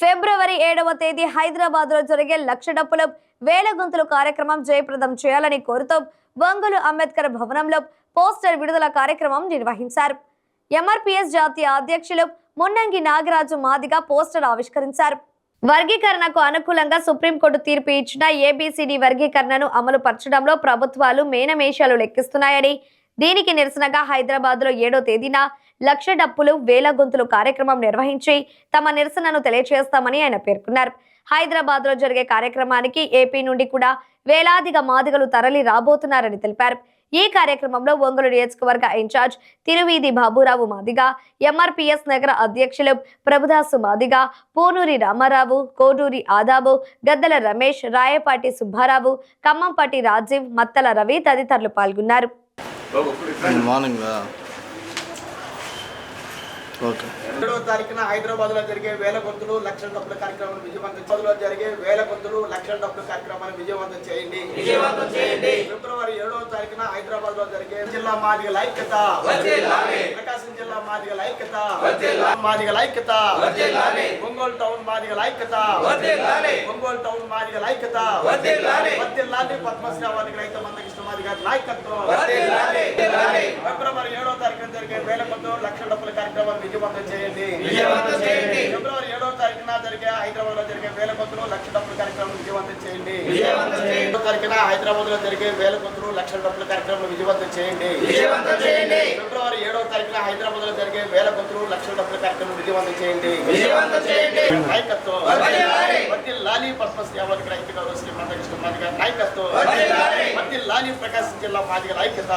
ఫిబ్రవరి 7వ తేదీ హైదరాబాద్ లో జరిగే లక్ష డప్పుల వేల గొంతులు కార్యక్రమం జయప్రదం చేయాలని కోరుతూ ఒంగోలు అంబేద్కర్ భవనంలో పోస్టర్ విడుదల కార్యక్రమం నిర్వహించారు. ఎంఆర్పీఎస్ జాతీయ అధ్యక్షులు మున్నంగి నాగరాజు మాదిగ పోస్టర్ ఆవిష్కరించారు. వర్గీకరణకు అనుకూలంగా సుప్రీంకోర్టు తీర్పు ఇచ్చిన ఏబిసిడి వర్గీకరణను అమలు పరచడంలో ప్రభుత్వాలు మేనమేషాలు లెక్కిస్తున్నాయని, దీనికి నిరసనగా హైదరాబాద్ లో 7వ తేదీన లక్ష డప్పులు వేల గొంతులు కార్యక్రమం నిర్వహించి తమ నిరసనను తెలియజేస్తామని ఆయన పేర్కొన్నారు. హైదరాబాద్ లో జరిగే కార్యక్రమానికి ఏపీ నుండి కూడా వేలాదిగా మాదిగలు తరలి రాబోతున్నారని తెలిపారు. ఈ కార్యక్రమంలో ఒంగోలు నియోజకవర్గ ఇన్ఛార్జ్ తిరువీధి బాబురావు మాదిగ, ఎంఆర్పీఎస్ నగర అధ్యక్షులు ప్రభుదాసు మాదిగ, పూనూరి రామారావు, కోడూరి ఆదాబు, గద్దల రమేష్, రాయపాటి సుబ్బారావు, ఖమ్మంపాటి రాజీవ్, మత్తల రవి తదితరులు పాల్గొన్నారు. ఏడవ తారీఖున హైదరాబాద్ లో జరిగే వేల గొంతులు లక్షల డబ్బుల కార్యక్రమాన్ని విజయవంతం జరిగే వేల గొంతులు లక్షల డబ్బుల కార్యక్రమాన్ని విజయవంతం చేయండి. ఫిబ్రవరి 7వ తారీఖున హైదరాబాద్ లో జరిగే జిల్లా మాదిగల ఐక్యత, ప్రకాశం జిల్లా మాదిగల ఐక్యత, మాదిగల ఐక్యత, ఒంగోలు టౌన్ మాదిగల ఐక్యత, ఒంగోలు టౌన్ మాదిగల ఐక్యత, వర్ధిల్లాలి పద్మశ్రీ అవార్డు గ్రహీత మందకృష్ణ మాదిగ నాయకత్వం. ఫిబ్రవరి 7వ తారీఖున జరిగే వేల గొంతులు లక్షల డబ్బుల కార్యక్రమాన్ని విజయవంతం చేయండి. ఫిబ్రవరి 7వ తారీఖున జరిగే హైదరాబాద్ లో జరిగే వేల గొంతులు లక్ష డబ్బుల కార్యక్రమం విజయవంతం చేయండి. 7వ తారీఖున హైదరాబాద్ లో జరిగే వేల గొంతులు లక్షల డబ్బుల కార్యక్రమం విజయవంతం చేయండి. ఫిబ్రవరి 7వ తారీఖున హైదరాబాద్ లో జరిగే వేల గొంతులు లక్షల డబ్బుల కార్యక్రమం విజయవంతం చేయండి. నాయకత్వం వర్ధిల్లాలి పద్మశ్రీ అవార్డు గ్రహీత గౌరవ శ్రీ మందకృష్ణ మాదిగ నాయకత్వం. వర్ధిల్లాలి ప్రకాశం జిల్లా మాదిగల ఐక్యత,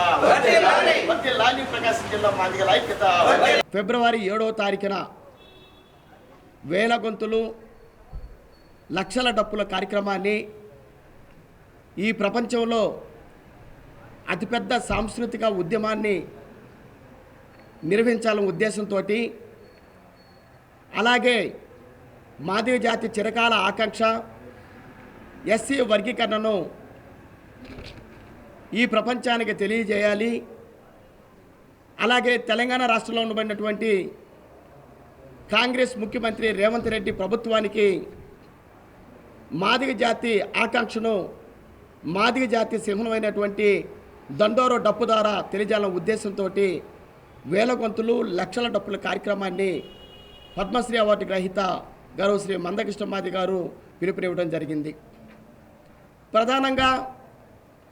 వర్ధిల్లాలి ప్రకాశం జిల్లా మాదిగల ఐక్యత. ఫిబ్రవరి 7వ తారీఖున వేల గొంతులు లక్షల డప్పుల కార్యక్రమాన్ని ఈ ప్రపంచంలో అతిపెద్ద సాంస్కృతిక ఉద్యమాన్ని నిర్వహించాలనే ఉద్దేశంతో, అలాగే మాదిగ జాతి చిరకాల ఆకాంక్ష ఎస్సీ వర్గీకరణను ఈ ప్రపంచానికి తెలియజేయాలి. అలాగే తెలంగాణ రాష్ట్రంలో ఉండబడినటువంటి కాంగ్రెస్ ముఖ్యమంత్రి రేవంత్ రెడ్డి ప్రభుత్వానికి మాదిగ జాతి ఆకాంక్షను, మాదిగ జాతి సింహమైనటువంటి దండోరో డప్పు ద్వారా తెలియజేయాలనే ఉద్దేశంతో వేల గొంతులు లక్షల డప్పుల కార్యక్రమాన్ని పద్మశ్రీ అవార్డు గ్రహీత గౌరవ శ్రీ మందకృష్ణ మాది గారు పిలుపునివ్వడం జరిగింది. ప్రధానంగా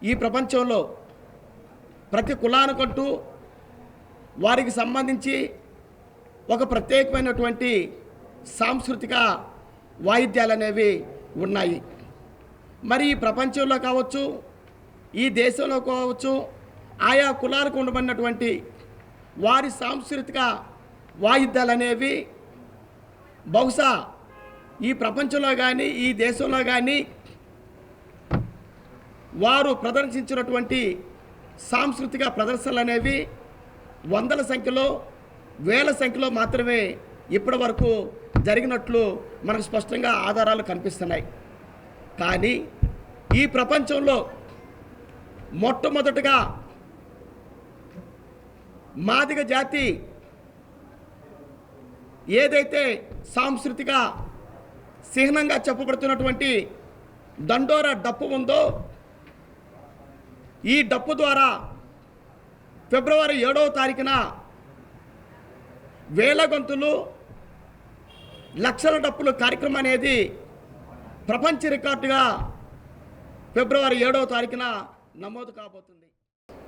ఈ ప్రపంచంలో ప్రతి కులానికంటూ వారికి సంబంధించి ఒక ప్రత్యేకమైనటువంటి సాంస్కృతిక వాయిద్యాలు అనేవి ఉన్నాయి. మరి ఈ ప్రపంచంలో కావచ్చు, ఈ దేశంలో కావచ్చు, ఆయా కులాలకు ఉండబడినటువంటి వారి సాంస్కృతిక వాయిద్యాలు అనేవి బహుశా ఈ ప్రపంచంలో కానీ ఈ దేశంలో కానీ వారు ప్రదర్శించినటువంటి సాంస్కృతిక ప్రదర్శనలు అనేవి వందల సంఖ్యలో, వేల సంఖ్యలో మాత్రమే ఇప్పటి వరకు జరిగినట్లు మనకు స్పష్టంగా ఆధారాలు కనిపిస్తున్నాయి. కానీ ఈ ప్రపంచంలో మొట్టమొదటగా మాదిగ జాతి ఏదైతే సాంస్కృతిక చిహ్నంగా చెప్పబడుతున్నటువంటి దండోరా డప్పు ఉందో, ఈ డప్పు ద్వారా ఫిబ్రవరి 7వ తారీఖున వేల గొంతులు లక్షల డప్పుల కార్యక్రమం అనేది ప్రపంచ రికార్డుగా ఫిబ్రవరి 7వ తారీఖున నమోదు కాబోతుంది.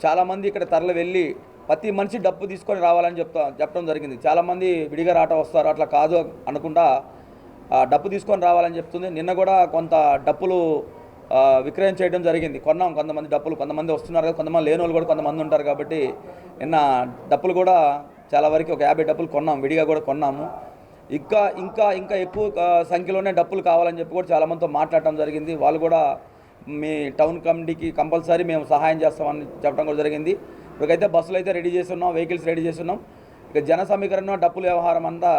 చాలామంది ఇక్కడ తరలి వెళ్ళి ప్రతి మనిషి డప్పు తీసుకొని రావాలని చెప్పడం జరిగింది. చాలామంది విడిగా రాట వస్తారు, అట్లా కాదు అనుకుంటా డప్పు తీసుకొని రావాలని చెప్తుంది. నిన్న కూడా కొంత డప్పులు విక్రయం చేయడం జరిగింది. కొన్నాం కొంతమంది డప్పులు, కొంతమంది వస్తున్నారు కదా, కొంతమంది లేని వాళ్ళు కూడా కొంతమంది ఉంటారు. కాబట్టి నిన్న డప్పులు కూడా చాలా వరకు ఒక 50 డప్పులు కొన్నాం, విడిగా కూడా కొన్నాము. ఇంకా ఇంకా ఇంకా ఎక్కువ సంఖ్యలోనే డప్పులు కావాలని చెప్పి కూడా చాలామందితో మాట్లాడటం జరిగింది. వాళ్ళు కూడా మీ టౌన్ కమిటీకి కంపల్సరీ మేము సహాయం చేస్తామని చెప్పడం కూడా జరిగింది. ఇప్పటికైతే బస్సులు అయితే రెడీ చేస్తున్నాం, వెహికల్స్ రెడీ చేస్తున్నాం. ఇక జన సమీకరణ డప్పుల వ్యవహారం అంతా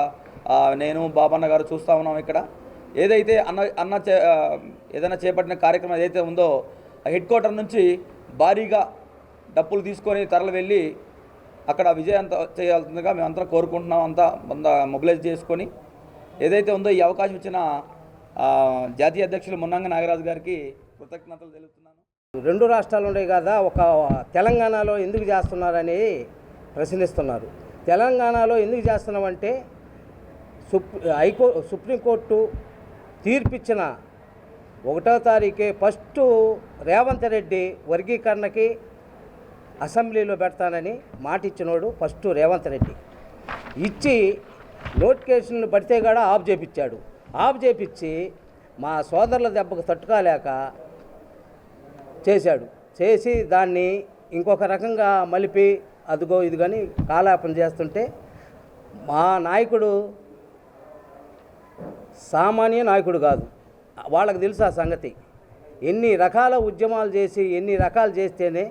నేను బాబన్న గారు చూస్తూ ఉన్నాం. ఇక్కడ ఏదైతే ఏదైనా చేపట్టిన కార్యక్రమం ఏదైతే ఉందో హెడ్ క్వార్టర్ నుంచి భారీగా డప్పులు తీసుకొని తరలి వెళ్ళి అక్కడ విజయం చేయాల్సిందిగా మేమంతా కోరుకుంటున్నాం. అంతా మొబిలైజ్ చేసుకొని ఏదైతే ఉందో ఈ అవకాశం ఇచ్చిన జాతీయ అధ్యక్షులు మున్నంగ నాగరాజు గారికి కృతజ్ఞతలు తెలుపుతున్నాను. 2 రాష్ట్రాలు ఉన్నాయి కదా, ఒక తెలంగాణలో ఎందుకు చేస్తున్నారని ప్రశ్నిస్తున్నారు. తెలంగాణలో ఎందుకు చేస్తున్నామంటే సుప్రీంకోర్టు తీర్పిచ్చిన 1వ తారీఖే ఫస్ట్ రేవంత్ రెడ్డి వర్గీకరణకి అసెంబ్లీలో పెడతానని మాట ఇచ్చినోడు ఫస్ట్ రేవంత్ రెడ్డి ఇచ్చి నోటిఫికేషన్లు పడితే కూడా ఆఫ్ చేపించాడు. ఆఫ్ చేపించి మా సోదరుల దెబ్బకు తట్టుకోలేక చేసి దాన్ని ఇంకొక రకంగా మలిపి అదిగో ఇది కానీ కాలాపన చేస్తుంటే మా నాయకుడు సామాన్య నాయకుడు కాదు, వాళ్ళకి తెలుసు ఆ సంగతి. ఎన్ని రకాల ఉద్యమాలు చేసి ఎన్ని రకాలు చేస్తేనే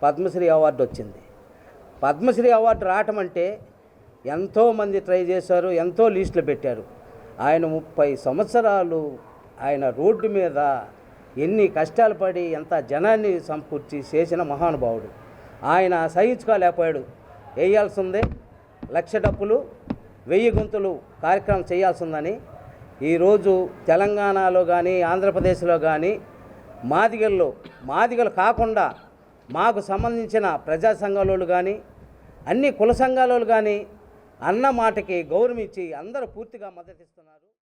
పద్మశ్రీ అవార్డు వచ్చింది. పద్మశ్రీ అవార్డు రావటం అంటే ఎంతోమంది ట్రై చేశారు, ఎంతో లిస్టులు పెట్టారు. ఆయన 30 సంవత్సరాలు ఆయన రోడ్డు మీద ఎన్ని కష్టాలు పడి ఎంత జనాన్ని సమకూర్చి చేసిన మహానుభావుడు. ఆయన సహించుకోలేకపోయాడు. వేయాల్సిందే 1,00,000 డప్పులు 1000 గొంతులు కార్యక్రమం చేయాల్సిందని ఈరోజు తెలంగాణలో కానీ ఆంధ్రప్రదేశ్లో కానీ మాదిగలు కాకుండా మాకు సంబంధించిన ప్రజా సంఘాలు కానీ అన్ని కుల సంఘాలు కానీ అన్న మాటకి గౌరవం ఇచ్చి అందరూ పూర్తిగా మద్దతిస్తున్నారు.